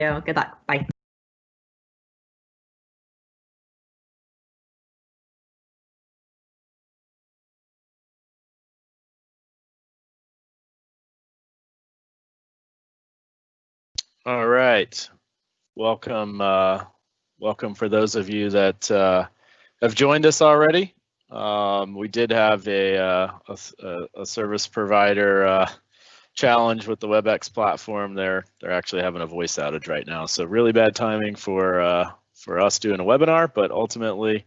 Good luck. Bye. All right. Welcome for those of you that have joined us already. We did have a service provider challenge with the WebEx platform. They're actually having a voice outage right now, so really bad timing for us doing a webinar. But ultimately,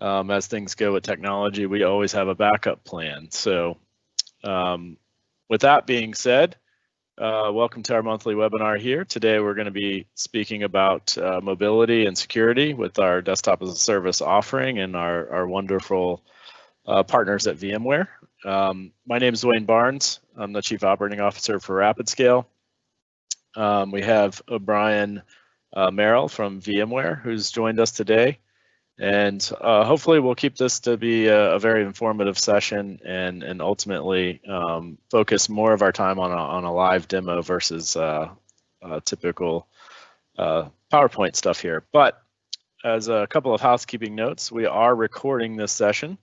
as things go with technology, we always have a backup plan. So with that being said, welcome to our monthly webinar here. Today we're going to be speaking about mobility and security with our desktop as a service offering and our wonderful partners at VMware. My name is Dwayne Barnes. I'm the Chief Operating Officer for RapidScale. We have O'Brien Merrill from VMware who's joined us today. And hopefully we'll keep this to be a very informative session and ultimately focus more of our time on a live demo versus typical PowerPoint stuff here. But as a couple of housekeeping notes, we are recording this session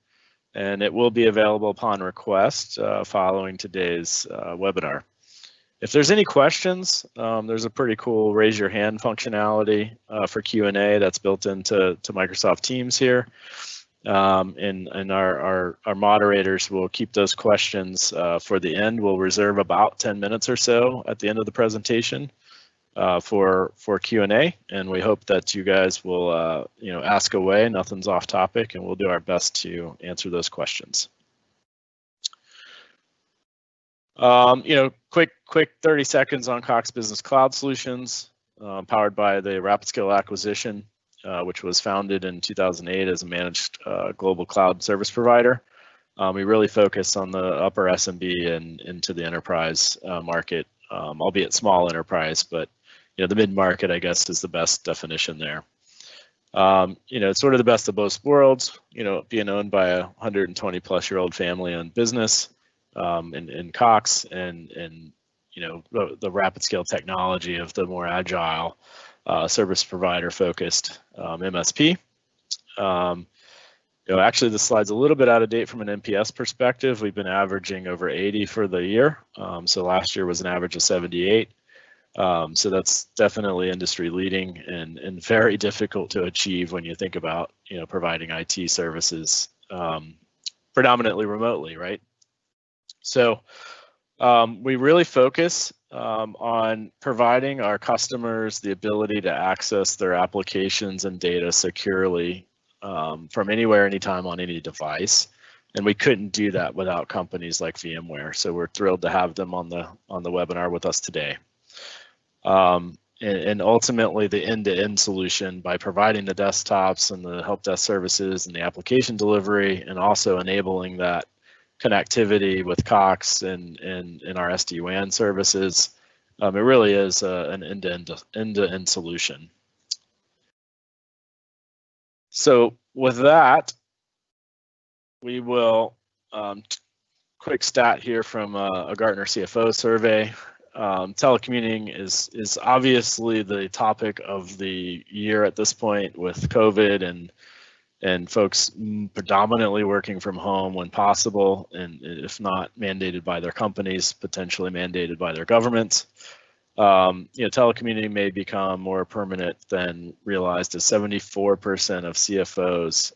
and it will be available upon request following today's webinar. If there's any questions, there's a pretty cool raise your hand functionality for Q&A that's built into Microsoft Teams here. And our moderators will keep those questions for the end. We'll reserve about 10 minutes or so at the end of the presentation for Q&A, and we hope that you guys will ask away. Nothing's off topic, and we'll do our best to answer those questions. Quick 30 seconds on Cox Business Cloud Solutions, powered by the RapidScale acquisition, which was founded in 2008 as a managed global cloud service provider. We really focus on the upper SMB and into the enterprise market, albeit small enterprise, but the mid-market, I guess, is the best definition there. It's sort of the best of both worlds, being owned by a 120-plus-year-old family-owned business in Cox and the RapidScale technology of the more agile service provider focused MSP. Actually the slide's a little bit out of date from an NPS perspective. We've been averaging over 80 for the year. So last year was an average of 78. So that's definitely industry leading and very difficult to achieve when you think about providing IT services predominantly remotely, right? So we really focus on providing our customers the ability to access their applications and data securely from anywhere, anytime, on any device. And we couldn't do that without companies like VMware. So we're thrilled to have them on the webinar with us today. And ultimately the end-to-end solution by providing the desktops and the help desk services and the application delivery, and also enabling that connectivity with Cox and our SD-WAN services. It really is an end-to-end solution. So with that, we will, quick stat here from a Gartner CFO survey. Telecommuting is obviously the topic of the year at this point with COVID and folks predominantly working from home when possible, and if not mandated by their companies, potentially mandated by their governments. Telecommuting may become more permanent than realized, as 74% of CFOs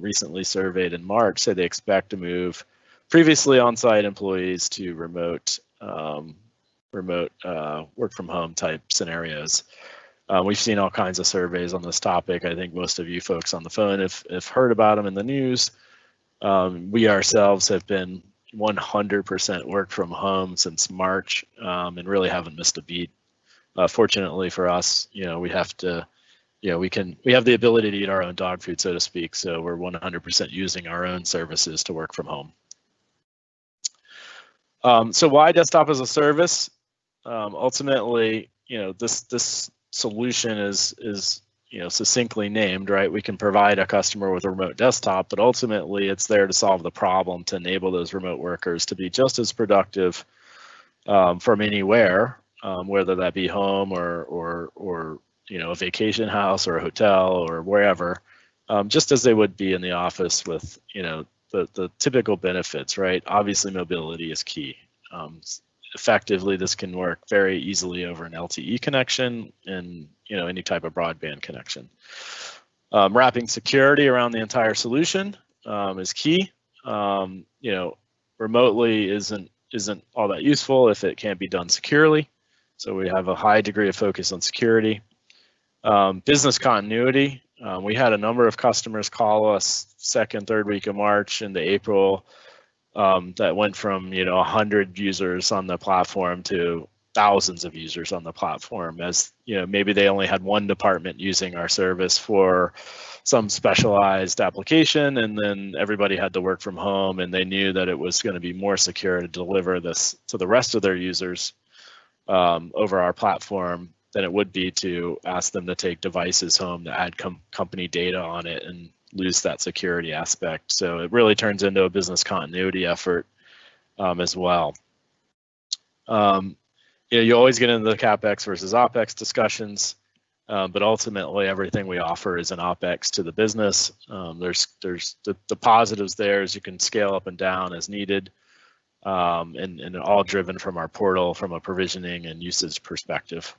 recently surveyed in March say they expect to move previously on-site employees to remote work from home type scenarios. We've seen all kinds of surveys on this topic. I think most of you folks on the phone have heard about them in the news. We ourselves have been 100% work from home since March and really haven't missed a beat. Fortunately for us, we have to, we have the ability to eat our own dog food, so to speak. So we're 100% using our own services to work from home. So why desktop as a service? Ultimately, this solution is succinctly named, right? We can provide a customer with a remote desktop, but ultimately it's there to solve the problem, to enable those remote workers to be just as productive from anywhere whether that be home or a vacation house or a hotel or wherever, just as they would be in the office with the typical benefits, right? Obviously, mobility is key. Effectively, this can work very easily over an LTE connection and any type of broadband connection. Wrapping security around the entire solution is key. Remotely isn't all that useful if it can't be done securely. So we have a high degree of focus on security. Business continuity. We had a number of customers call us second, third week of March into April that went from 100 users on the platform to thousands of users on the platform, as maybe they only had one department using our service for some specialized application, and then everybody had to work from home, and they knew that it was going to be more secure to deliver this to the rest of their users over our platform than it would be to ask them to take devices home to add company data on it and lose that security aspect. So it really turns into a business continuity effort as well. You always get into the CapEx versus OpEx discussions, but ultimately everything we offer is an OpEx to the business. There's the positives there is you can scale up and down as needed, and all driven from our portal from a provisioning and usage perspective.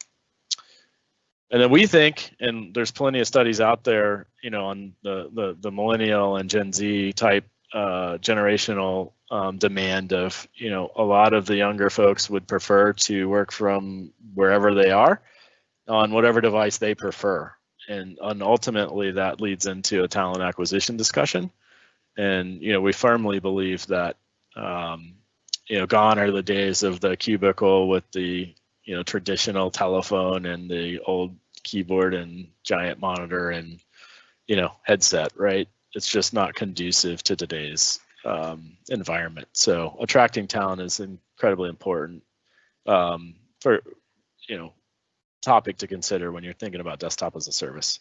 And then we think, and there's plenty of studies out there, on the millennial and Gen Z type generational demand of, a lot of the younger folks would prefer to work from wherever they are on whatever device they prefer. And ultimately that leads into a talent acquisition discussion. And, we firmly believe that, gone are the days of the cubicle with the, traditional telephone and the old keyboard and giant monitor and, headset, right? It's just not conducive to today's environment. So attracting talent is incredibly important for, topic to consider when you're thinking about desktop as a service.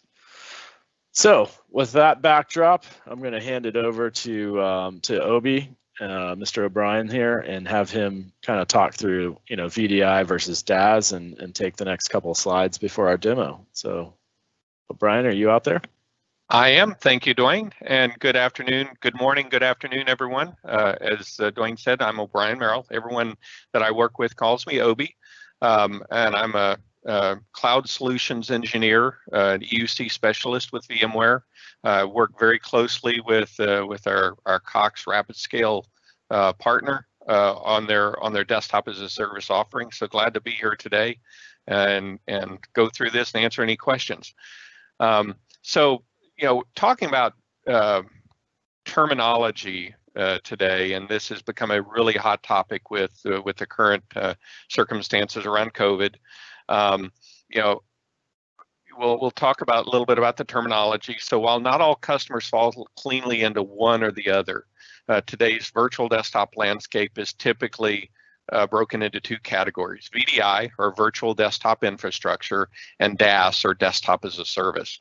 So with that backdrop, I'm going to hand it over to Obi, Mr. O'Brien here, and have him kind of talk through, VDI versus DaaS and take the next couple of slides before our demo. So O'Brien, are you out there? I am. Thank you, Dwayne. And good afternoon, good morning, good afternoon, everyone. As Dwayne said, I'm O'Brien Merrill. Everyone that I work with calls me Obi, and I'm a cloud solutions engineer, EUC specialist with VMware. Work very closely with our Cox Rapid Scale partner on their desktop as a service offering. So glad to be here today and go through this and answer any questions. Talking about terminology today, and this has become a really hot topic with the current circumstances around COVID. We'll talk about a little bit about the terminology. So while not all customers fall cleanly into one or the other, today's virtual desktop landscape is typically broken into two categories: VDI, or virtual desktop infrastructure, and DaaS, or desktop as a service.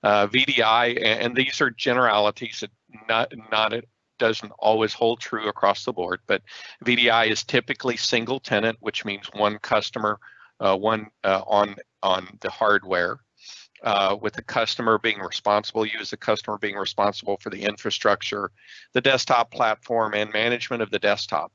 VDI, and these are generalities that it doesn't always hold true across the board, but VDI is typically single tenant, which means one customer, on the hardware, with the customer being responsible, you as the customer being responsible for the infrastructure, the desktop platform, and management of the desktop.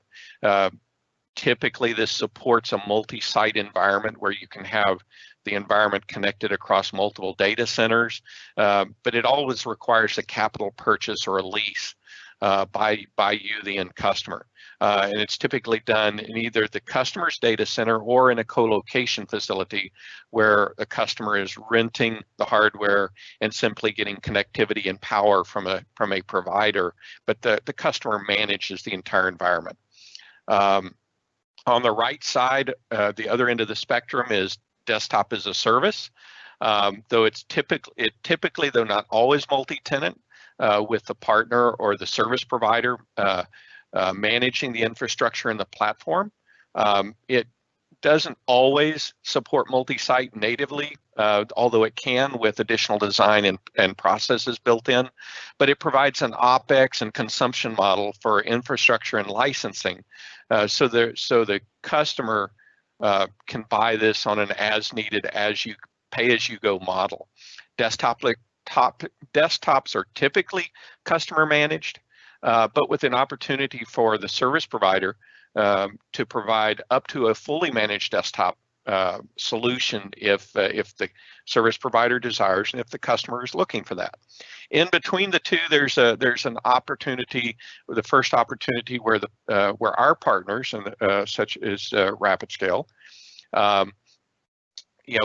Typically, this supports a multi-site environment where you can have the environment connected across multiple data centers, but it always requires a capital purchase or a lease by you, the end customer. And it's typically done in either the customer's data center or in a co-location facility where the customer is renting the hardware and simply getting connectivity and power from a provider, but the customer manages the entire environment. On the right side, the other end of the spectrum is desktop as a service, though it's typically, though not always, multi-tenant with the partner or the service provider managing the infrastructure and the platform. It doesn't always support multi-site natively, although it can with additional design and processes built in, but it provides an OpEx and consumption model for infrastructure and licensing. So the customer can buy this on an as-needed, pay-as-you-go model. Desktops are typically customer managed, but with an opportunity for the service provider to provide up to a fully managed desktop solution if the service provider desires and if the customer is looking for that. In between the two, there's an opportunity, the first opportunity where our partners, such as RapidScale,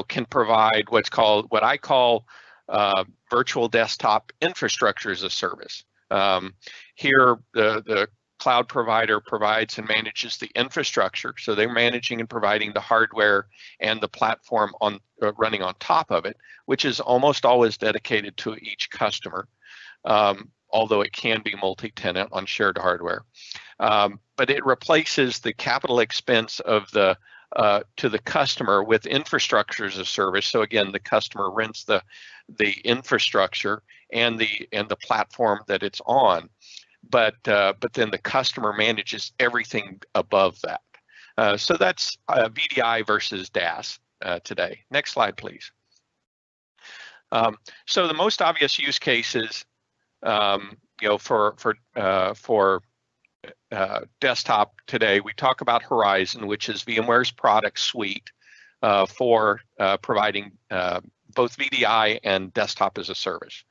can provide what I call virtual desktop infrastructure as a service. Here, the cloud provider provides and manages the infrastructure, so they're managing and providing the hardware and the platform running on top of it, which is almost always dedicated to each customer, although it can be multi-tenant on shared hardware. But it replaces the capital expense of to the customer with infrastructure as a service. So again, the customer rents the infrastructure and the platform that it's on. But then the customer manages everything above that. So that's VDI versus DaaS today. Next slide, please. So the most obvious use cases, for desktop today, we talk about Horizon, which is VMware's product suite for providing both VDI and desktop as a service.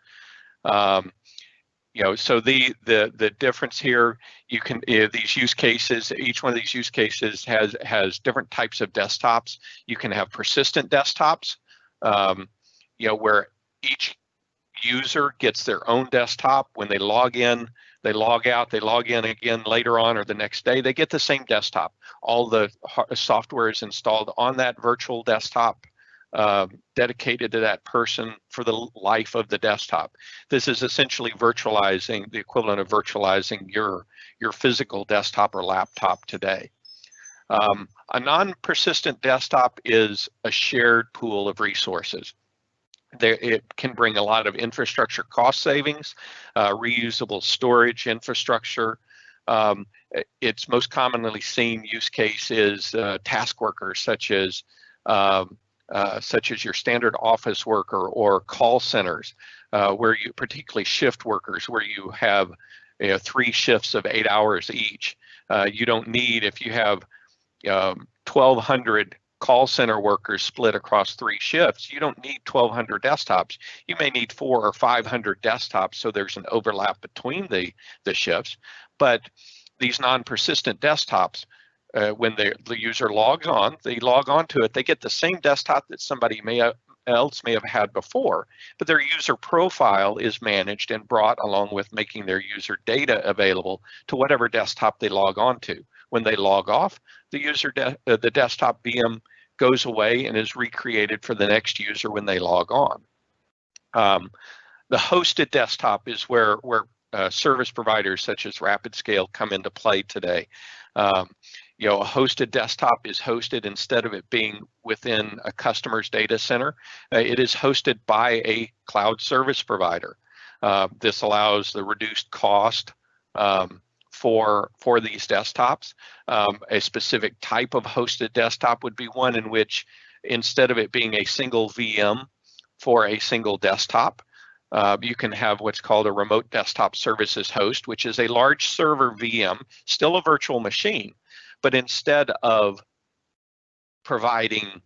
So the difference here, these use cases, each one of these use cases has different types of desktops. You can have persistent desktops, where each user gets their own desktop. When they log in, they log out, they log in again later on or the next day, they get the same desktop. All the software is installed on that virtual desktop, dedicated to that person for the life of the desktop. This is essentially virtualizing, the equivalent of virtualizing your physical desktop or laptop today. A non-persistent desktop is a shared pool of resources. It can bring a lot of infrastructure cost savings, reusable storage infrastructure. Its most commonly seen use case is task workers, such as your standard office worker or call centers, where you, particularly shift workers, where you have 3 shifts of 8 hours each. You don't need, if you have 1,200 call center workers split across 3 shifts, you don't need 1,200 desktops. You may need 400 or 500 desktops, so there's an overlap between the shifts. But these non-persistent desktops, when the user logs on, they log on to it, they get the same desktop that somebody else may have had before, but their user profile is managed and brought along with making their user data available to whatever desktop they log on to. When they log off, the desktop VM goes away and is recreated for the next user when they log on. The hosted desktop is where service providers such as RapidScale come into play today. A hosted desktop is hosted, instead of it being within a customer's data center, it is hosted by a cloud service provider. This allows the reduced cost for these desktops. A specific type of hosted desktop would be one in which, instead of it being a single VM for a single desktop, you can have what's called a remote desktop services host, which is a large server VM, still a virtual machine, but instead of providing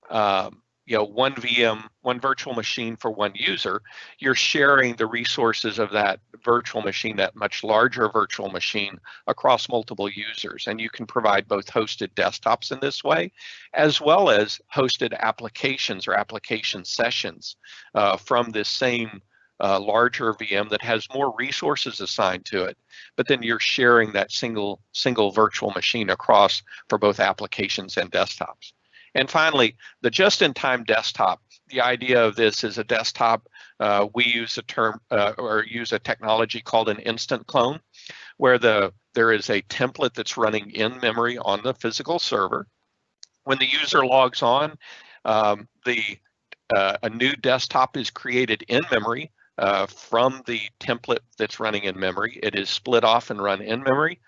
one VM, one virtual machine for one user, you're sharing the resources of that virtual machine, that much larger virtual machine, across multiple users. And you can provide both hosted desktops in this way, as well as hosted applications or application sessions from this same larger VM that has more resources assigned to it. But then you're sharing that single virtual machine across for both applications and desktops. And finally, the just-in-time desktop. The idea of this is a desktop, we use a term or use a technology called an instant clone, where there is a template that's running in memory on the physical server. When the user logs on, a new desktop is created in memory from the template that's running in memory. It is split off and run in memory.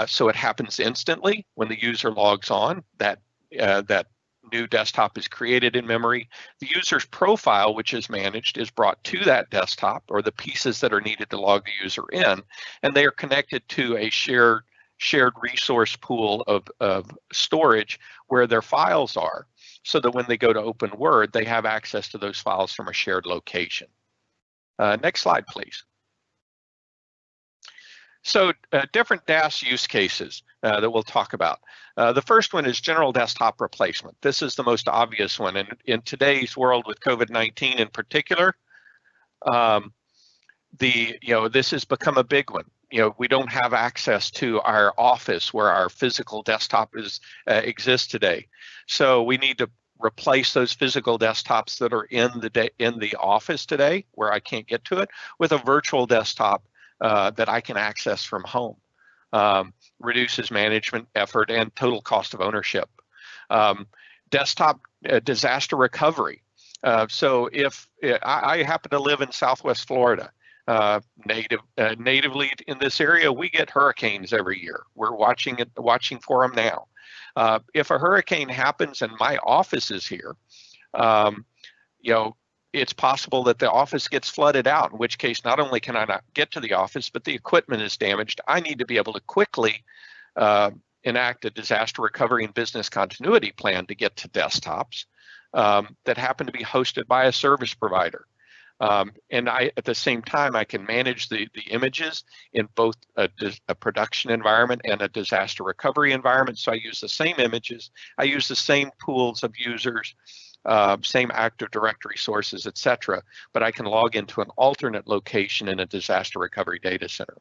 So it happens instantly when the user logs on. That that new desktop is created in memory. The user's profile, which is managed, is brought to that desktop, or the pieces that are needed to log the user in, and they are connected to a shared resource pool of storage where their files are, so that when they go to open Word, they have access to those files from a shared location. Next slide, please. So different DaaS use cases that we'll talk about. The first one is general desktop replacement. This is the most obvious one, and in today's world with COVID-19 in particular, this has become a big one. We don't have access to our office where our physical desktop exists today, so we need to replace those physical desktops that are in the office today, where I can't get to it, with a virtual desktop that I can access from home. Reduces management effort and total cost of ownership. Desktop disaster recovery. So if I happen to live in Southwest Florida, natively in this area, we get hurricanes every year. We're watching for them now. If a hurricane happens and my office is here, it's possible that the office gets flooded out, in which case not only can I not get to the office, but the equipment is damaged. I need to be able to quickly enact a disaster recovery and business continuity plan to get to desktops that happen to be hosted by a service provider. And at the same time, I can manage the images in both a production environment and a disaster recovery environment. So I use the same images, I use the same pools of users, same Active Directory sources, etc., but I can log into an alternate location in a disaster recovery data center.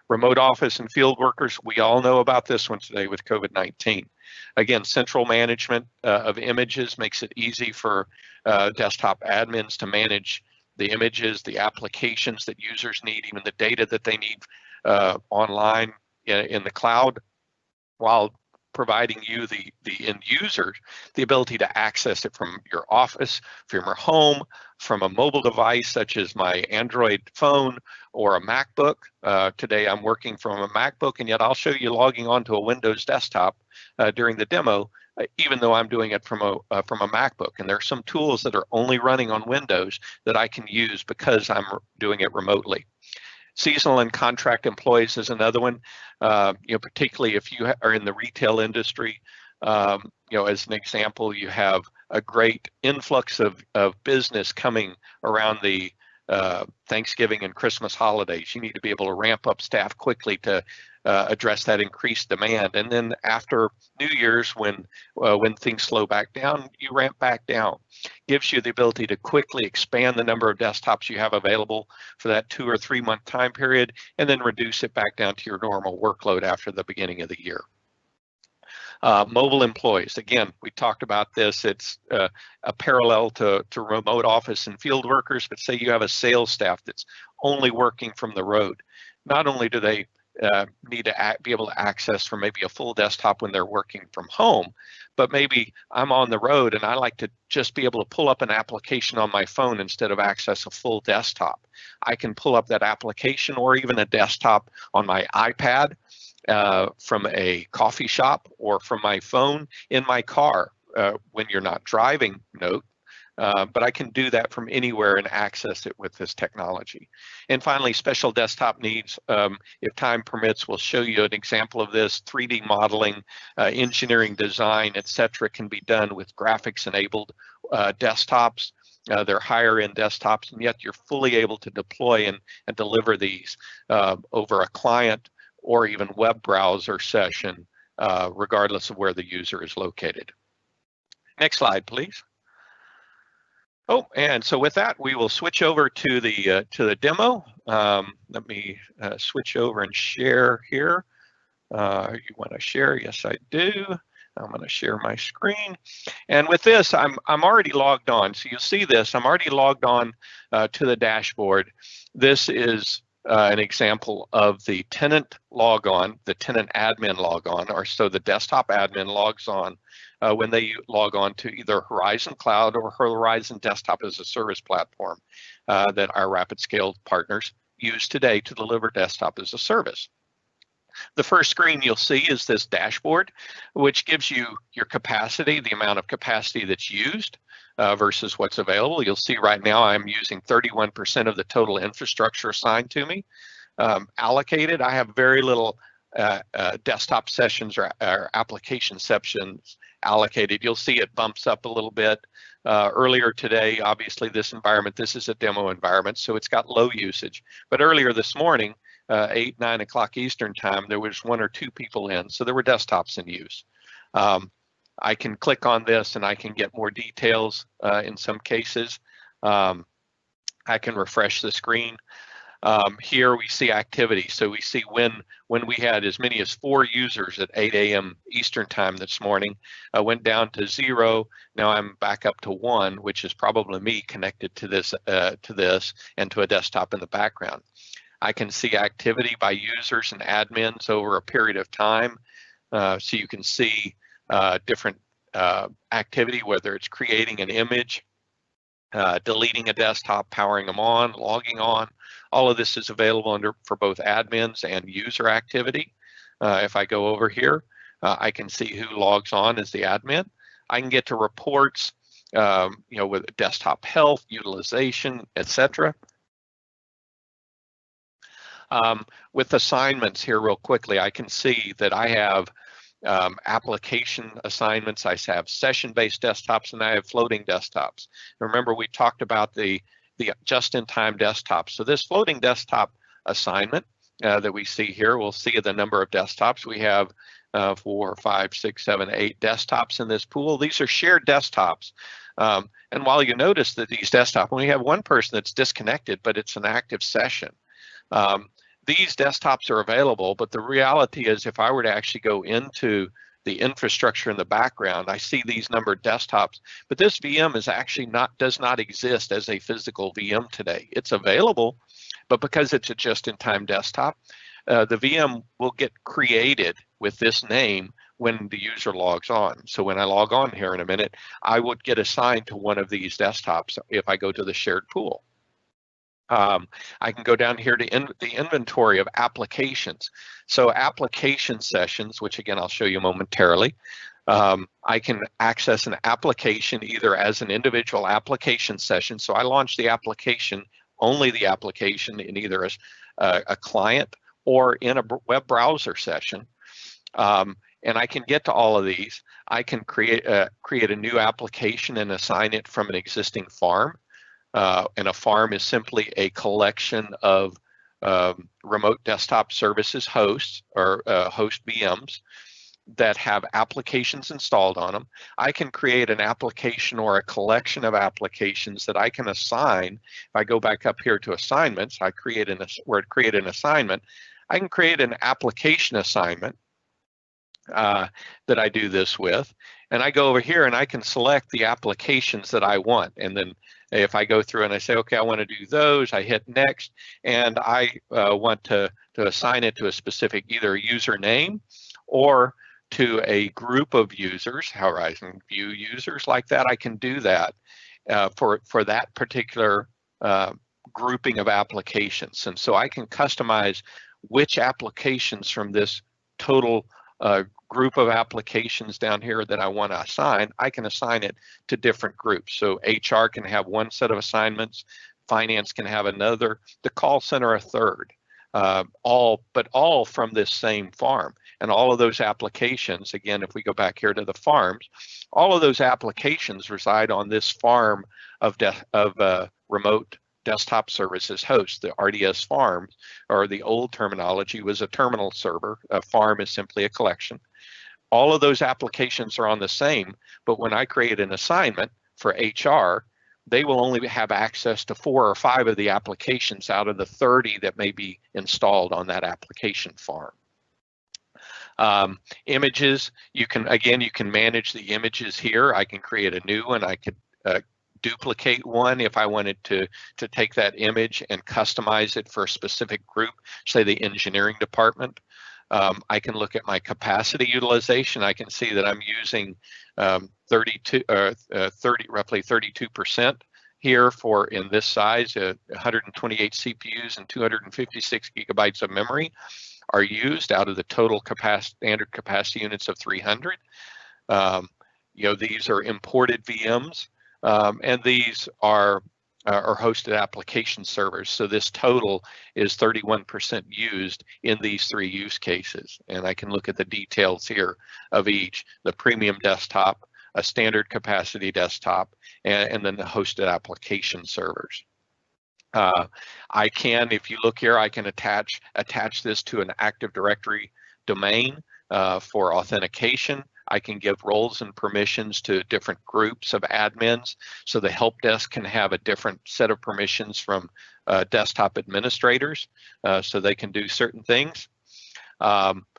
Remote office and field workers, we all know about this one today with COVID-19. Again, central management of images makes it easy for desktop admins to manage the images, the applications that users need, even the data that they need online in the cloud, while providing you, the end user, the ability to access it from your office, from your home, from a mobile device such as my Android phone or a MacBook. Today I'm working from a MacBook, and yet I'll show you logging onto a Windows desktop during the demo, even though I'm doing it from a MacBook. And there are some tools that are only running on Windows that I can use because I'm doing it remotely. Seasonal and contract employees is another one, particularly if you are in the retail industry. As an example, you have a great influx of business coming around the Thanksgiving and Christmas holidays. You need to be able to ramp up staff quickly to address that increased demand. And then after New Year's, when things slow back down, you ramp back down. Gives you the ability to quickly expand the number of desktops you have available for that 2 or 3 month time period, and then reduce it back down to your normal workload after the beginning of the year. Mobile employees, again, we talked about this. It's a parallel to remote office and field workers, but say you have a sales staff that's only working from the road. Not only do they need to be able to access from maybe a full desktop when they're working from home, but maybe I'm on the road and I like to just be able to pull up an application on my phone instead of access a full desktop. I can pull up that application or even a desktop on my iPad from a coffee shop or from my phone in my car when you're not driving, note. But I can do that from anywhere and access it with this technology. And finally, special desktop needs. If time permits, we'll show you an example of this. 3D modeling, engineering design, etc., can be done with graphics-enabled desktops. They're higher-end desktops, and yet you're fully able to deploy and deliver these over a client or even web browser session, regardless of where the user is located. Next slide, please. Oh, and so with that, we will switch over to the demo. Let me switch over and share here. You want to share? Yes, I do. I'm going to share my screen. And with this, I'm already logged on. So you'll see this. I'm already logged on to the dashboard. This is an example of the tenant logon, the tenant admin logon, or so the desktop admin logs on when they log on to either Horizon Cloud or Horizon Desktop as a Service platform that our rapid scale partners use today to deliver desktop as a service. The first screen you'll see is this dashboard, which gives you your capacity, the amount of capacity that's used versus what's available. You'll see right now I'm using 31% of the total infrastructure assigned to me. Allocated, I have very little desktop sessions or application sessions allocated. You'll see it bumps up a little bit. Earlier today, obviously this environment, this is a demo environment, so it's got low usage. But earlier this morning, 8, 9 o'clock Eastern time, there was 1 or 2 people in, so there were desktops in use. I can click on this and I can get more details in some cases. I can refresh the screen. Here we see activity. So we see when we had as many as 4 users at 8 a.m. Eastern time this morning, went down to 0. Now I'm back up to 1, which is probably me connected to this and to a desktop in the background. I can see activity by users and admins over a period of time. So you can see different activity, whether it's creating an image, deleting a desktop, powering them on, logging on. All of this is available for both admins and user activity. If I go over here, I can see who logs on as the admin. I can get to reports, with desktop health, utilization, etc. With assignments here real quickly, I can see that I have application assignments, I have session-based desktops, and I have floating desktops. Remember, we talked about the just-in-time desktops. So this floating desktop assignment that we see here, we'll see the number of desktops. We have 4, 5, 6, 7, 8 desktops in this pool. These are shared desktops. And while you notice that these desktops, when we have one person that's disconnected, but it's an active session, these desktops are available, but the reality is if I were to actually go into the infrastructure in the background, I see these numbered desktops, but this VM is actually does not exist as a physical VM today. It's available, but because it's a just-in-time desktop, the VM will get created with this name when the user logs on. So when I log on here in a minute, I would get assigned to one of these desktops if I go to the shared pool. I can go down here to the inventory of applications. So application sessions, which again, I'll show you momentarily. I can access an application either as an individual application session. So I launch the application, only the application in either a client or in a web browser session. And I can get to all of these. I can create a new application and assign it from an existing farm. And a farm is simply a collection of remote desktop services hosts or host VMs that have applications installed on them. I can create an application or a collection of applications that I can assign. If I go back up here to assignments, create an assignment. I can create an application assignment that I do this with. And I go over here and I can select the applications that I want. And then if I go through and I say, okay, I want to do those, I hit next, and I want to assign it to a specific either username or to a group of users, Horizon View users like that, I can do that for that particular grouping of applications. And so I can customize which applications from this total group of applications down here that I want to assign, I can assign it to different groups. So HR can have one set of assignments, finance can have another, the call center a third, all from this same farm. And all of those applications, again, if we go back here to the farms, all of those applications reside on this farm of remote desktop services host. The RDS farms, or the old terminology was a terminal server. A farm is simply a collection. All of those applications are on the same, but when I create an assignment for HR, they will only have access to 4 or 5 of the applications out of the 30 that may be installed on that application farm. Images, you can manage the images here. I can create a new one. I could duplicate one if I wanted to take that image and customize it for a specific group, say the engineering department. I can look at my capacity utilization. I can see that I'm using roughly 32% here in this size, 128 CPUs and 256 gigabytes of memory. are used out of the total standard capacity units of 300. These are imported VMs, and these are hosted application servers. So this total is 31% used in these 3 use cases. And I can look at the details here of each: the premium desktop, a standard capacity desktop, and then the hosted application servers. I can, if you look here, I can attach this to an Active Directory domain for authentication. I can give roles and permissions to different groups of admins, so the help desk can have a different set of permissions from desktop administrators, so they can do certain things.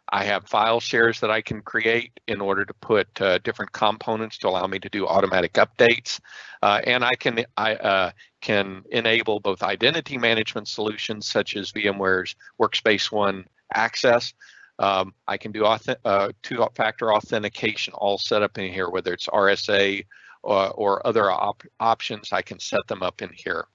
I have file shares that I can create in order to put different components to allow me to do automatic updates, and I can enable both identity management solutions such as VMware's Workspace ONE Access. I can do two-factor authentication all set up in here, whether it's RSA or other options. I can set them up in here.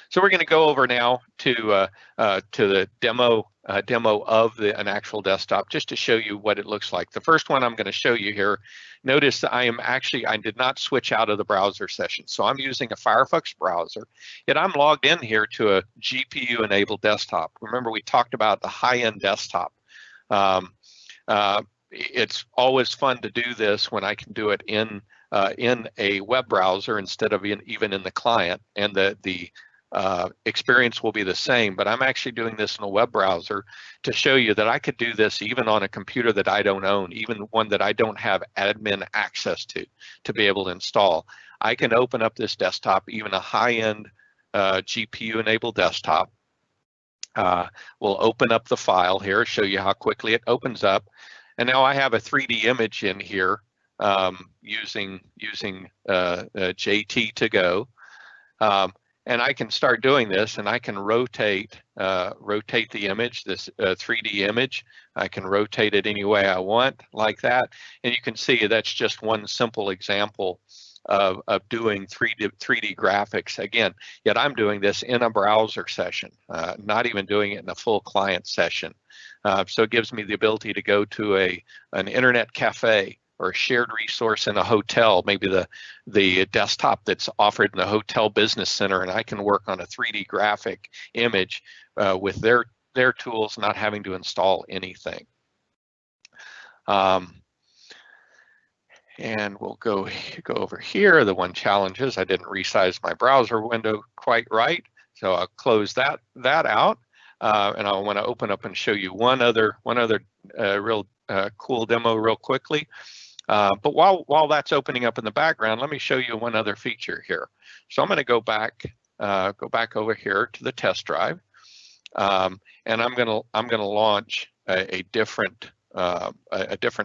So we're going to go over now to the demo of an actual desktop, just to show you what it looks like. The first one I'm going to show you here, notice that I did not switch out of the browser session. So I'm using a Firefox browser, yet I'm logged in here to a GPU-enabled desktop. Remember, we talked about the high-end desktop. It's always fun to do this when I can do it in a web browser instead of even in the client, and the experience will be the same, but I'm actually doing this in a web browser to show you that I could do this even on a computer that I don't own, even one that I don't have admin access to be able to install. I can open up this desktop, even a high-end GPU-enabled desktop. We'll open up the file here, show you how quickly it opens up, and now I have a 3D image in here using JT to go. And I can start doing this, and I can rotate the image, this 3D image. I can rotate it any way I want, like that. And you can see that's just one simple example of doing 3D graphics. Again, yet I'm doing this in a browser session, not even doing it in a full client session. So it gives me the ability to go to an internet cafe or a shared resource in a hotel, maybe the desktop that's offered in the hotel business center, and I can work on a 3D graphic image with their tools, not having to install anything. And we'll go over here. The one challenge is I didn't resize my browser window quite right, so I'll close that out, and I want to open up and show you one other real cool demo real quickly. But while that's opening up in the background, let me show you one other feature here. So I'm going to go back over here to the test drive, and I'm going to launch a different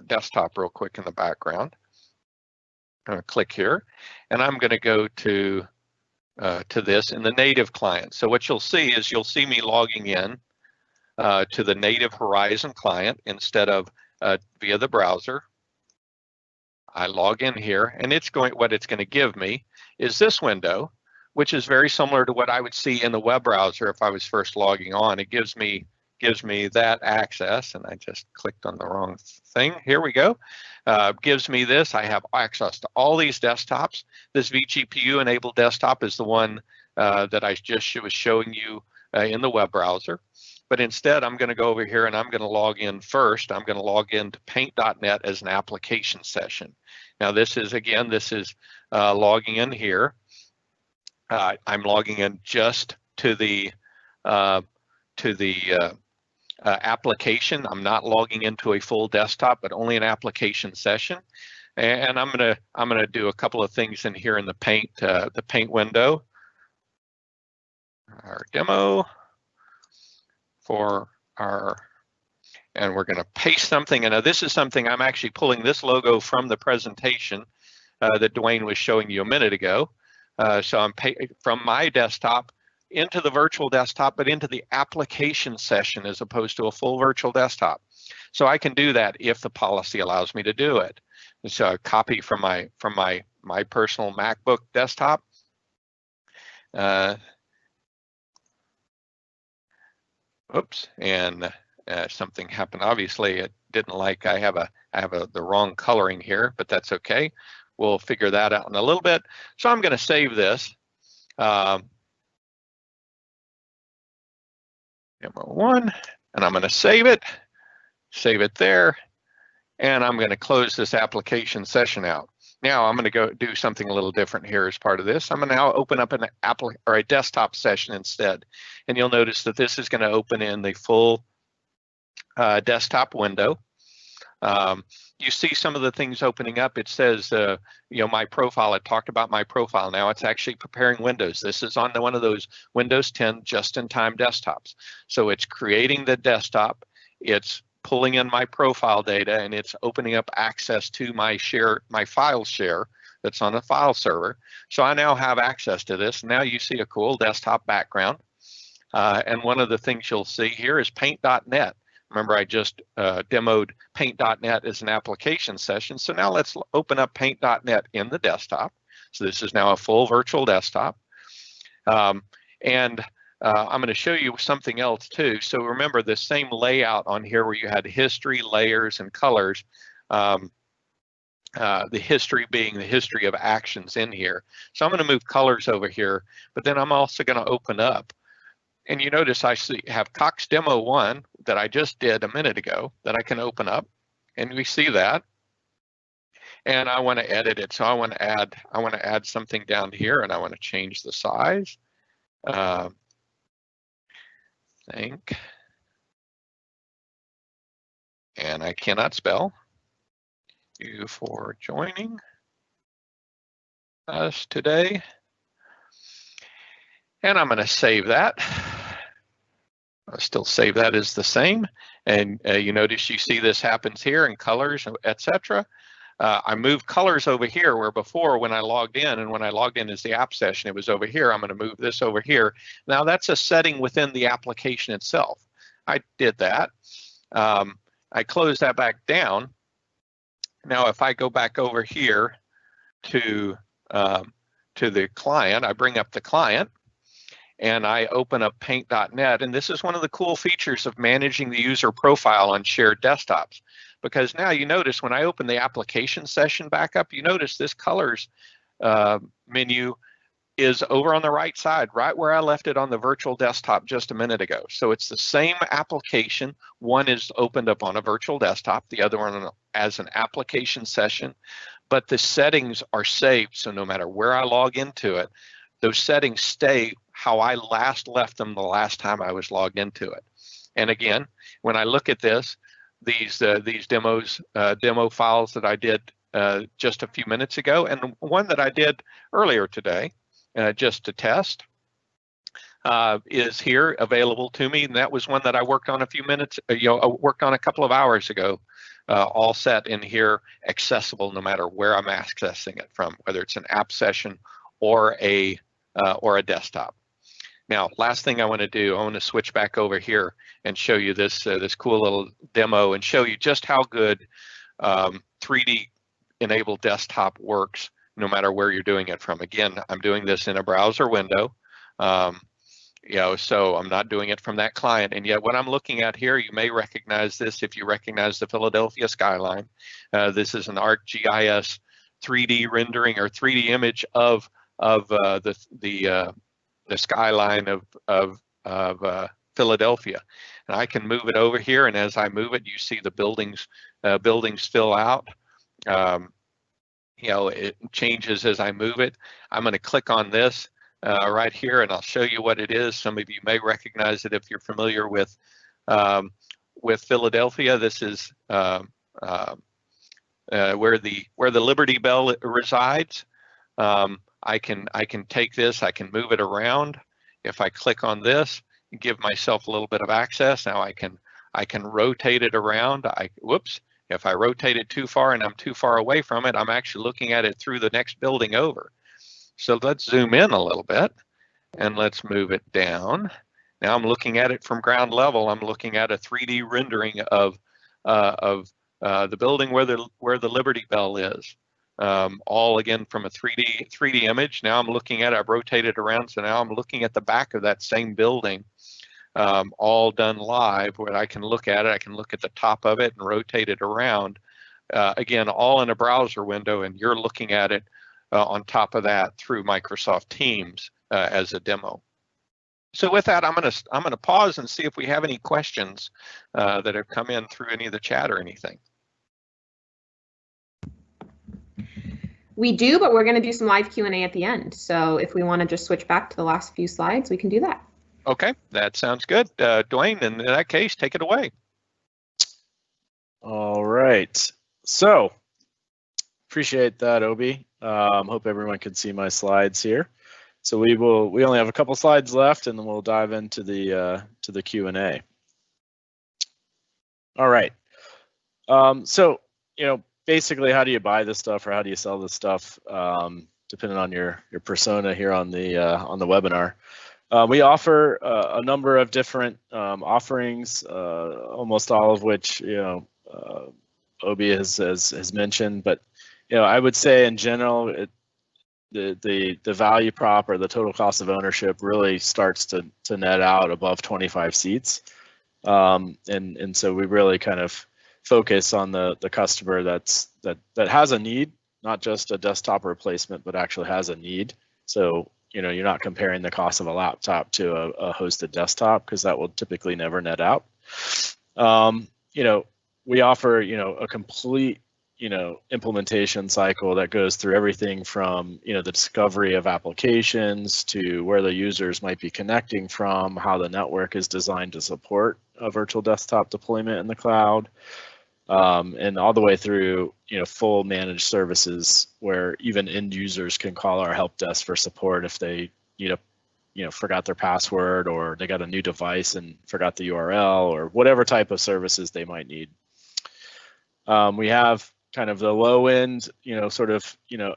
desktop real quick in the background. I'm going to click here, and I'm going to go to this in the native client. So what you'll see is me logging in to the native Horizon client instead of via the browser. I log in here, and what it's going to give me is this window, which is very similar to what I would see in the web browser if I was first logging on. It gives me that access, and I just clicked on the wrong thing. Here we go. Gives me this. I have access to all these desktops. This vGPU enabled desktop is the one that I just was showing you in the web browser. But instead, I'm going to go over here and I'm going to log in first. I'm going to log into paint.net as an application session. Now, this is logging in here. I'm logging in just to the application. I'm not logging into a full desktop, but only an application session. And I'm gonna do a couple of things in here in the paint window. Our demo and we're going to paste something. And now this is something I'm actually pulling this logo from the presentation that Dwayne was showing you a minute ago. So I'm from my desktop into the virtual desktop, but into the application session as opposed to a full virtual desktop. So I can do that if the policy allows me to do it. So a copy from my personal MacBook desktop. Oops, and something happened. Obviously, it didn't like I have the wrong coloring here, but that's okay. We'll figure that out in a little bit. So I'm going to save this. Demo 1, and I'm going to save it there, and I'm going to close this application session out. Now I'm going to go do something a little different here as part of this. I'm going to now open up a desktop session instead, and you'll notice that this is going to open in the full desktop window. You see some of the things opening up. It says, my profile. I talked about my profile. Now it's actually preparing Windows. This is on one of those Windows 10 just-in-time desktops. So it's creating the desktop. It's pulling in my profile data, and it's opening up access to my file share that's on the file server. So I now have access to this. Now you see a cool desktop background. And one of the things you'll see here is paint.net. Remember, I just demoed paint.net as an application session. So now let's open up paint.net in the desktop. So this is now a full virtual desktop. I'm going to show you something else too. So remember the same layout on here where you had history, layers, and colors. The history being the history of actions in here. So I'm going to move colors over here, but then I'm also going to open up. And you notice I have Cox Demo 1 that I just did a minute ago that I can open up, and we see that. And I want to edit it, so I want to add something down here, and I want to change the size. And I cannot spell. You for joining us today. And I'm going to save that. I'll still save that as the same. And you notice you see this happens here in colors, etc. I moved colors over here where before when I logged in, and when I logged in as the app session, it was over here. I'm going to move this over here. Now that's a setting within the application itself. I did that. I closed that back down. Now if I go back over here to the client, I bring up the client, and I open up paint.net, and this is one of the cool features of managing the user profile on shared desktops, because now you notice when I open the application session back up, you notice this colors menu is over on the right side, right where I left it on the virtual desktop just a minute ago. So it's the same application. One is opened up on a virtual desktop, the other one as an application session, but the settings are saved. So no matter where I log into it, those settings stay how I last left them the last time I was logged into it. And again, when I look at this, these demo files that I did just a few minutes ago, and one that I did earlier today, just to test, is here available to me. And that was one that I worked on a few minutes, worked on a couple of hours ago, all set in here, accessible no matter where I'm accessing it from, whether it's an app session or a desktop. Now, last thing I want to do, I want to switch back over here and show you this this cool little demo and show you just how good 3D enabled desktop works no matter where you're doing it from. Again, I'm doing this in a browser window, so I'm not doing it from that client. And yet what I'm looking at here, you may recognize this if you recognize the Philadelphia skyline. This is an ArcGIS 3D rendering or 3D image of the skyline of Philadelphia, and I can move it over here. And as I move it, you see the buildings fill out. It changes as I move it. I'm going to click on this right here, and I'll show you what it is. Some of you may recognize it if you're familiar with Philadelphia. This is where the Liberty Bell resides. I can take this, I can move it around. If I click on this, give myself a little bit of access. Now I can rotate it around. If I rotate it too far and I'm too far away from it, I'm actually looking at it through the next building over. So let's zoom in a little bit and let's move it down. Now I'm looking at it from ground level. I'm looking at a 3D rendering of the building where the Liberty Bell is. All again from a 3D image. Now I'm looking at it, I've rotated around, so now I'm looking at the back of that same building all done live, where I can look at it. I can look at the top of it and rotate it around. Again, all in a browser window, and you're looking at it on top of that through Microsoft Teams as a demo. So with that, I'm gonna pause and see if we have any questions that have come in through any of the chat or anything. We do, but we're going to do some live Q&A at the end. So if we want to just switch back to the last few slides, we can do that. Okay, that sounds good. Dwayne, in that case, take it away. All right. So appreciate that, Obi. Hope everyone can see my slides here. So we only have a couple slides left, and then we'll dive into the Q&A. All right. So, basically, how do you buy this stuff or how do you sell this stuff, depending on your persona here on the webinar. We offer a number of different offerings, almost all of which Obi has mentioned. But I would say in general, the value prop or the total cost of ownership really starts to net out above 25 seats, and so we really kind of focus on the customer that has a need, not just a desktop replacement, but actually has a need. So you're not comparing the cost of a laptop to a hosted desktop, because that will typically never net out. We offer a complete implementation cycle that goes through everything from the discovery of applications to where the users might be connecting from, how the network is designed to support a virtual desktop deployment in the cloud, and all the way through full managed services where even end users can call our help desk for support if they forgot their password, or they got a new device and forgot the URL, or whatever type of services they might need. We have kind of the low end,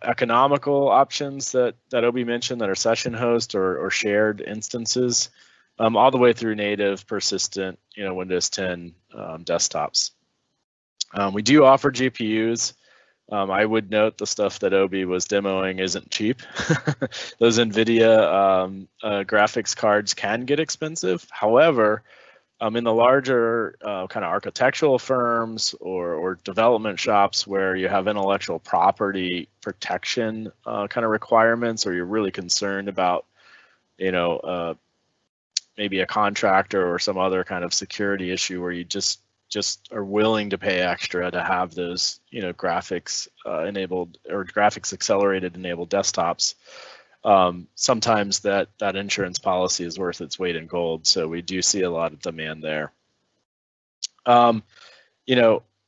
economical options that Obi mentioned that are session host or shared instances, all the way through native persistent, Windows 10 desktops. We do offer GPUs. I would note the stuff that Obi was demoing isn't cheap. Those NVIDIA graphics cards can get expensive. However, in the larger kind of architectural firms or development shops where you have intellectual property protection kind of requirements, or you're really concerned about, maybe a contractor or some other kind of security issue where you just are willing to pay extra to have those, graphics enabled or graphics accelerated enabled desktops. Sometimes that insurance policy is worth its weight in gold. So we do see a lot of demand there.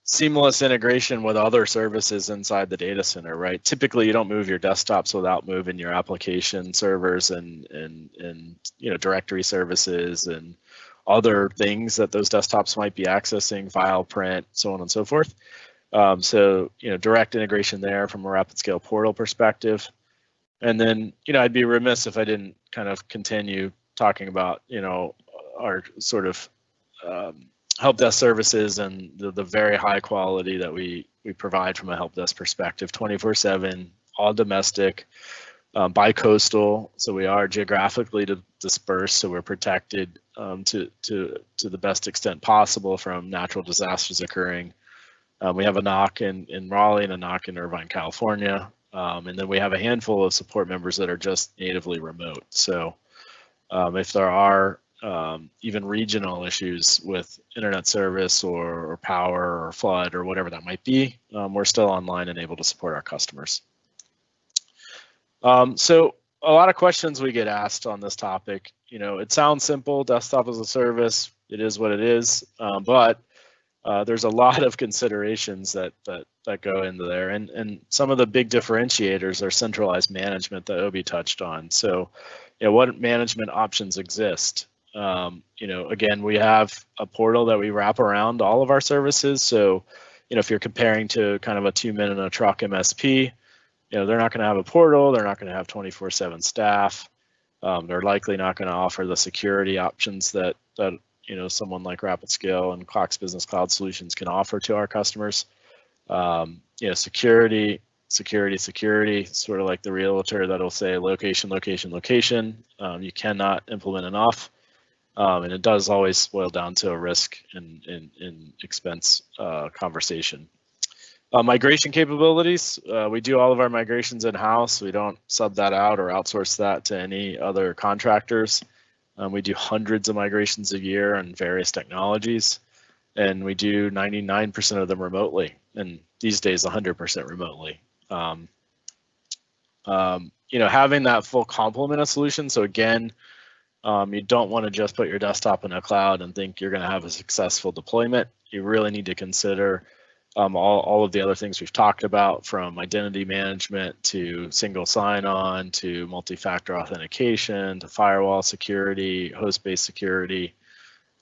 Seamless integration with other services inside the data center, right? Typically, you don't move your desktops without moving your application servers and directory services and other things that those desktops might be accessing, file print, so on and so forth. So direct integration there from a rapid scale portal perspective. And then, I'd be remiss if I didn't kind of continue talking about, our sort of help desk services and the very high quality that we provide from a help desk perspective, 24/7, all domestic, bi-coastal. So we are geographically dispersed, so we're protected to the best extent possible from natural disasters occurring. We have a NOC in Raleigh and a NOC in Irvine, California. And then we have a handful of support members that are just natively remote. So if there are even regional issues with internet service or power or flood or whatever that might be, we're still online and able to support our customers. So a lot of questions we get asked on this topic. It sounds simple, desktop as a service, it is what it is, but there's a lot of considerations that go into there, and some of the big differentiators are centralized management that Obi touched on. So, what management options exist? Again, we have a portal that we wrap around all of our services. So, if you're comparing to kind of a 2-minute in a truck MSP, they're not going to have a portal. They're not going to have 24/7 staff. They're likely not going to offer the security options that someone like RapidScale and Cox Business Cloud Solutions can offer to our customers. Security, sort of like the realtor that'll say location, location, location. You cannot implement enough. And it does always boil down to a risk and expense conversation. Migration capabilities, we do all of our migrations in-house. We don't sub that out or outsource that to any other contractors. We do hundreds of migrations a year on various technologies, and we do 99% of them remotely, and these days 100% remotely. Having that full complement of solutions, so again, you don't want to just put your desktop in a cloud and think you're going to have a successful deployment. You really need to consider all of the other things we've talked about, from identity management to single sign-on to multi-factor authentication to firewall security, host-based security,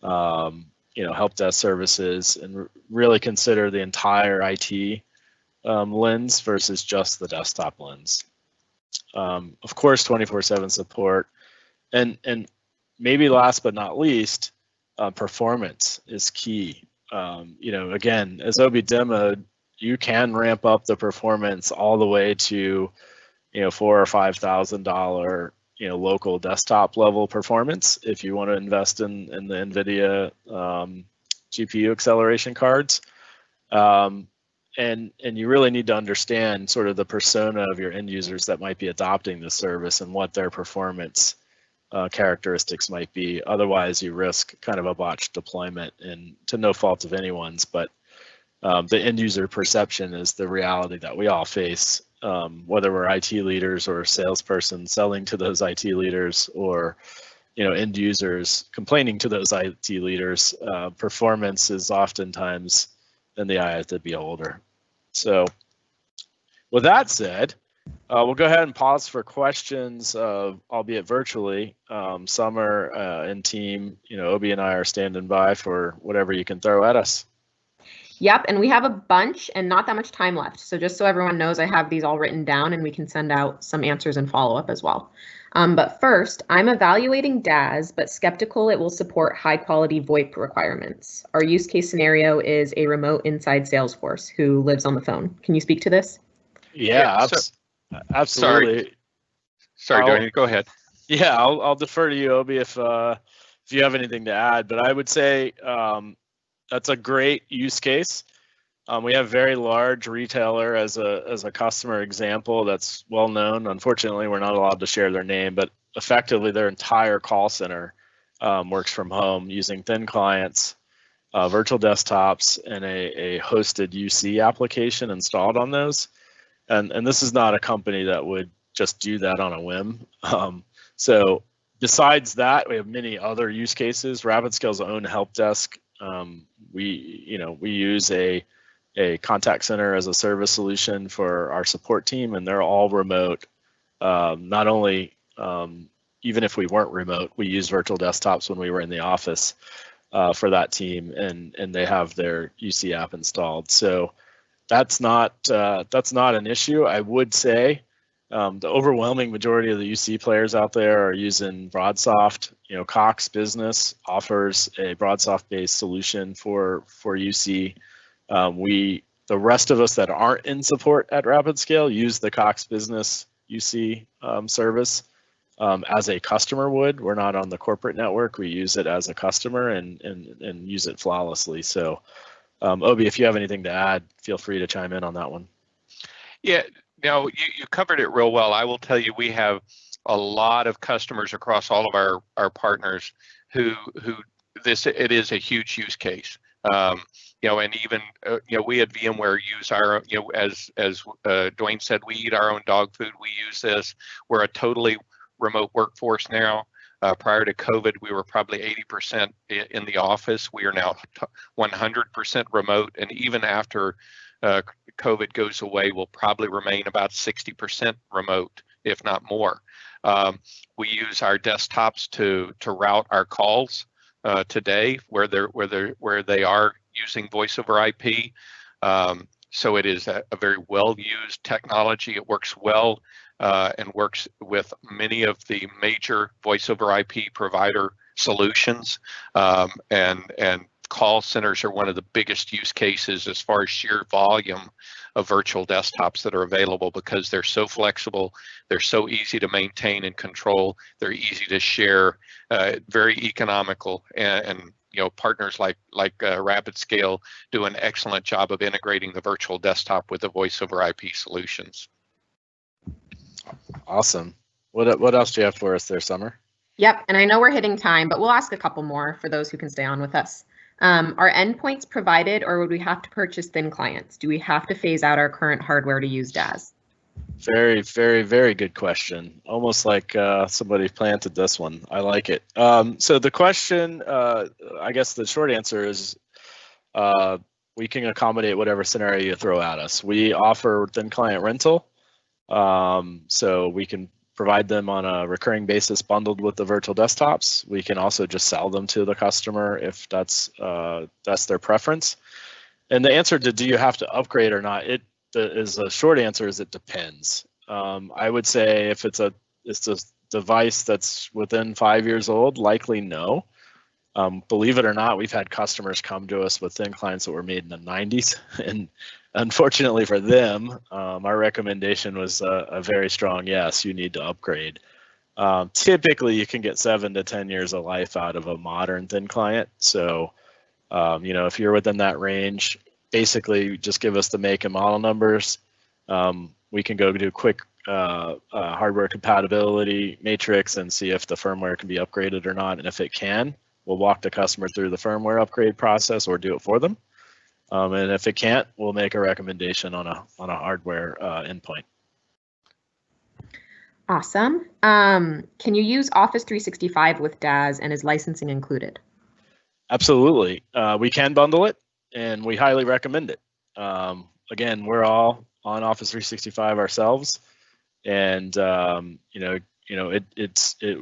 help desk services, and really consider the entire IT lens versus just the desktop lens. Of course, 24/7 support, and maybe last but not least, performance is key. Again, as Obi demoed, you can ramp up the performance all the way to, $4,000 or $5,000, local desktop level performance if you want to invest in the NVIDIA GPU acceleration cards. And you really need to understand sort of the persona of your end users that might be adopting this service and what their performance characteristics might be. Otherwise, you risk kind of a botched deployment, and to no fault of anyone's, but the end user perception is the reality that we all face, whether we're IT leaders or salesperson selling to those IT leaders, or end users complaining to those IT leaders. Performance is oftentimes in the eye of the beholder. So with that said, we'll go ahead and pause for questions, albeit virtually. Summer and team, Obi and I are standing by for whatever you can throw at us. Yep, and we have a bunch and not that much time left. So just so everyone knows, I have these all written down and we can send out some answers and follow up as well. But first, I'm evaluating DaaS, but skeptical it will support high quality VoIP requirements. Our use case scenario is a remote inside Salesforce who lives on the phone. Can you speak to this? Yeah, absolutely. Sorry, Dwayne, go ahead. Yeah, I'll defer to you, Obi, if you have anything to add. But I would say that's a great use case. We have very large retailer as a customer example that's well known. Unfortunately, we're not allowed to share their name, but effectively their entire call center works from home using thin clients, virtual desktops, and a hosted UC application installed on those. And this is not a company that would just do that on a whim. So besides that, we have many other use cases. RapidScale's own help desk. We use a contact center as a service solution for our support team, and they're all remote. Not only, even if we weren't remote, we use virtual desktops when we were in the office for that team, and they have their UC app installed. So that's not an issue. I would say the overwhelming majority of the UC players out there are using BroadSoft. Cox Business offers a BroadSoft-based solution for UC. The rest of us that aren't in support at RapidScale use the Cox Business UC service as a customer would. We're not on the corporate network. We use it as a customer and use it flawlessly. So, Obi, if you have anything to add, feel free to chime in on that one. Yeah, no, you covered it real well. I will tell you, we have a lot of customers across all of our partners who it is a huge use case. And even we at VMware use our, as Dwayne said, we eat our own dog food. We use this. We're a totally remote workforce now. Prior to COVID, we were probably 80% in the office. We are now 100% remote, and even after COVID goes away, we'll probably remain about 60% remote, if not more. We use our desktops to route our calls today, where they are using voice over IP. So it is a very well used technology. It works well and works with many of the major voice over IP provider solutions. And call centers are one of the biggest use cases as far as sheer volume of virtual desktops that are available, because they're so flexible, they're so easy to maintain and control, they're easy to share, very economical, and partners like RapidScale do an excellent job of integrating the virtual desktop with the voice over IP solutions. Awesome. What else do you have for us there, Summer? Yep, and I know we're hitting time, but we'll ask a couple more for those who can stay on with us. Are endpoints provided, or would we have to purchase thin clients? Do we have to phase out our current hardware to use DaaS? Very, very, very good question. Almost like somebody planted this one. I like it. So the question, I guess the short answer is we can accommodate whatever scenario you throw at us. We offer thin client rental, so we can provide them on a recurring basis bundled with the virtual desktops. We can also just sell them to the customer if that's their preference. And the answer to do you have to upgrade or not, the short answer is it depends. I would say if it's a device that's within 5 years old, likely no. Believe it or not, we've had customers come to us with thin clients that were made in the 90s, and unfortunately for them, our recommendation was a very strong yes, you need to upgrade. Typically, you can get 7 to 10 years of life out of a modern thin client. So, if you're within that range, basically just give us the make and model numbers. We can go do quick hardware compatibility matrix and see if the firmware can be upgraded or not. And if it can, we'll walk the customer through the firmware upgrade process or do it for them. And if it can't, we'll make a recommendation on a hardware endpoint. Awesome. Can you use Office 365 with DaaS, and is licensing included? Absolutely. We can bundle it, and we highly recommend it. Again, we're all on Office 365 ourselves, and it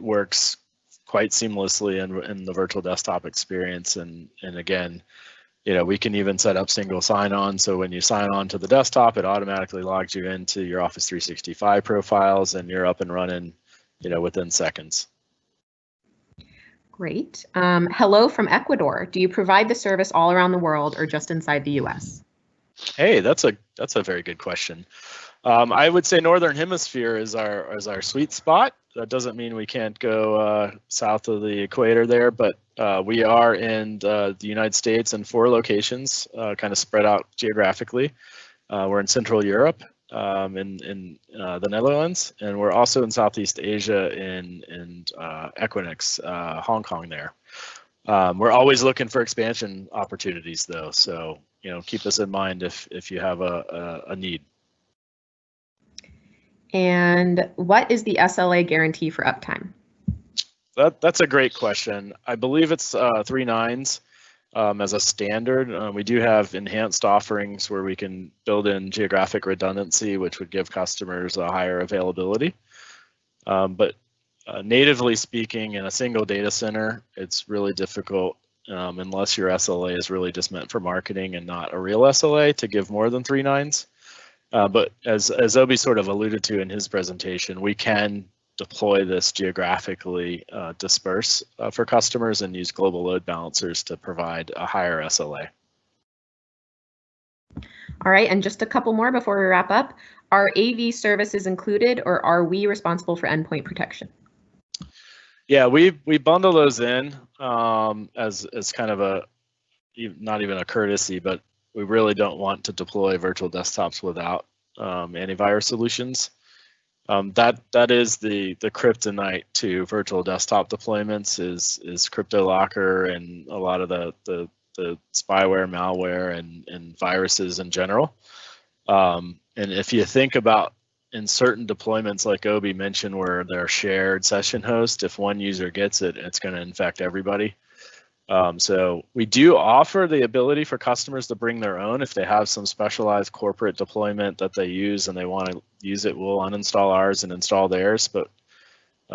works quite seamlessly in the virtual desktop experience. And again, we can even set up single sign-on. So when you sign on to the desktop, it automatically logs you into your Office 365 profiles, and you're up and running, within seconds. Great. Hello from Ecuador. Do you provide the service all around the world or just inside the US? Hey, that's a very good question. I would say Northern Hemisphere is our sweet spot. That doesn't mean we can't go south of the equator there, but we are in the United States in 4 locations, kind of spread out geographically. We're in Central Europe, in the Netherlands, and we're also in Southeast Asia in Equinix, Hong Kong there. We're always looking for expansion opportunities though, so keep us in mind if you have a need. And what is the SLA guarantee for uptime? That's a great question. I believe it's 3 nines as a standard. We do have enhanced offerings where we can build in geographic redundancy, which would give customers a higher availability. But natively speaking, in a single data center, it's really difficult unless your SLA is really just meant for marketing and not a real SLA to give more than 3 nines. But as Obi sort of alluded to in his presentation, we can deploy this geographically disperse for customers and use global load balancers to provide a higher SLA. All right, and just a couple more before we wrap up. Are AV services included, or are we responsible for endpoint protection? Yeah, we bundle those in as kind of not even a courtesy, but we really don't want to deploy virtual desktops without antivirus solutions. That is the kryptonite to virtual desktop deployments is CryptoLocker and a lot of the spyware, malware, and viruses in general. And if you think about in certain deployments, like Obi mentioned, where they're shared session host, if one user gets it, it's going to infect everybody. So we do offer the ability for customers to bring their own. If they have some specialized corporate deployment that they use and they want to use it, we'll uninstall ours and install theirs. But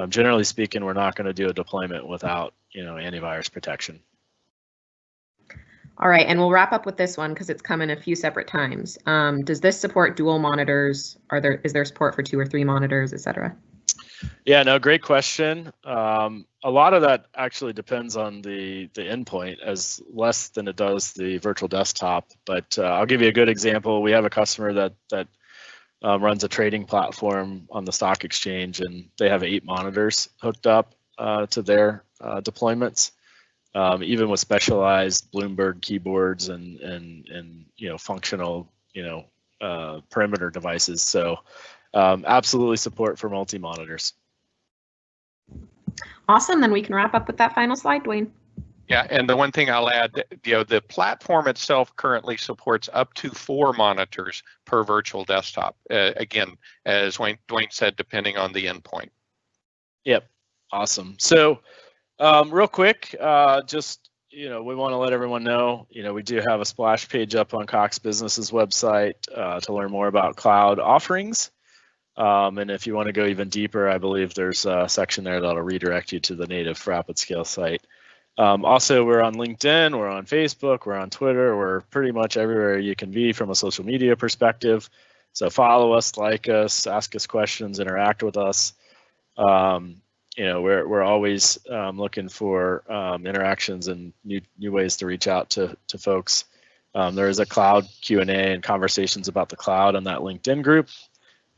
generally speaking, we're not going to do a deployment without antivirus protection. All right, and we'll wrap up with this one because it's come in a few separate times. Does this support dual monitors? Is there support for 2 or 3 monitors, etc.? Yeah, no, great question. A lot of that actually depends on the endpoint as less than it does the virtual desktop. But I'll give you a good example. We have a customer that runs a trading platform on the stock exchange, and they have 8 monitors hooked up to their deployments. Even with specialized Bloomberg keyboards and functional perimeter devices. So absolutely support for multi-monitors. Awesome. Then we can wrap up with that final slide, Dwayne. Yeah, and the one thing I'll add, the platform itself currently supports up to 4 monitors per virtual desktop. Again, as Dwayne said, depending on the endpoint. Yep, awesome. So real quick, just we want to let everyone know, we do have a splash page up on Cox Business's website to learn more about cloud offerings. And if you want to go even deeper, I believe there's a section there that'll redirect you to the native Rapid Scale site. Also, we're on LinkedIn, we're on Facebook, we're on Twitter, we're pretty much everywhere you can be from a social media perspective. So follow us, like us, ask us questions, interact with us. We're always looking for interactions and new ways to reach out to folks. There is a cloud Q&A and conversations about the cloud on that LinkedIn group.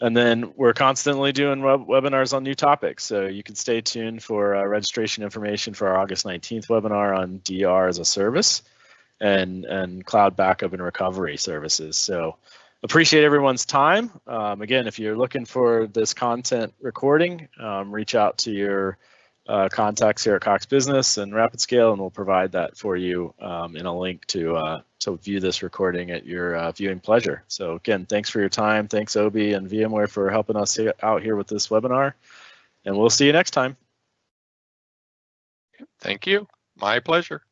And then we're constantly doing webinars on new topics. So you can stay tuned for registration information for our August 19th webinar on DR as a service and cloud backup and recovery services. So appreciate everyone's time. Again, if you're looking for this content recording, reach out to your contacts here at Cox Business and Rapid Scale, and we'll provide that for you in a link to view this recording at your viewing pleasure. So again, thanks for your time. Thanks, Obi and VMware, for helping us out here with this webinar, and we'll see you next time. Thank you. My pleasure.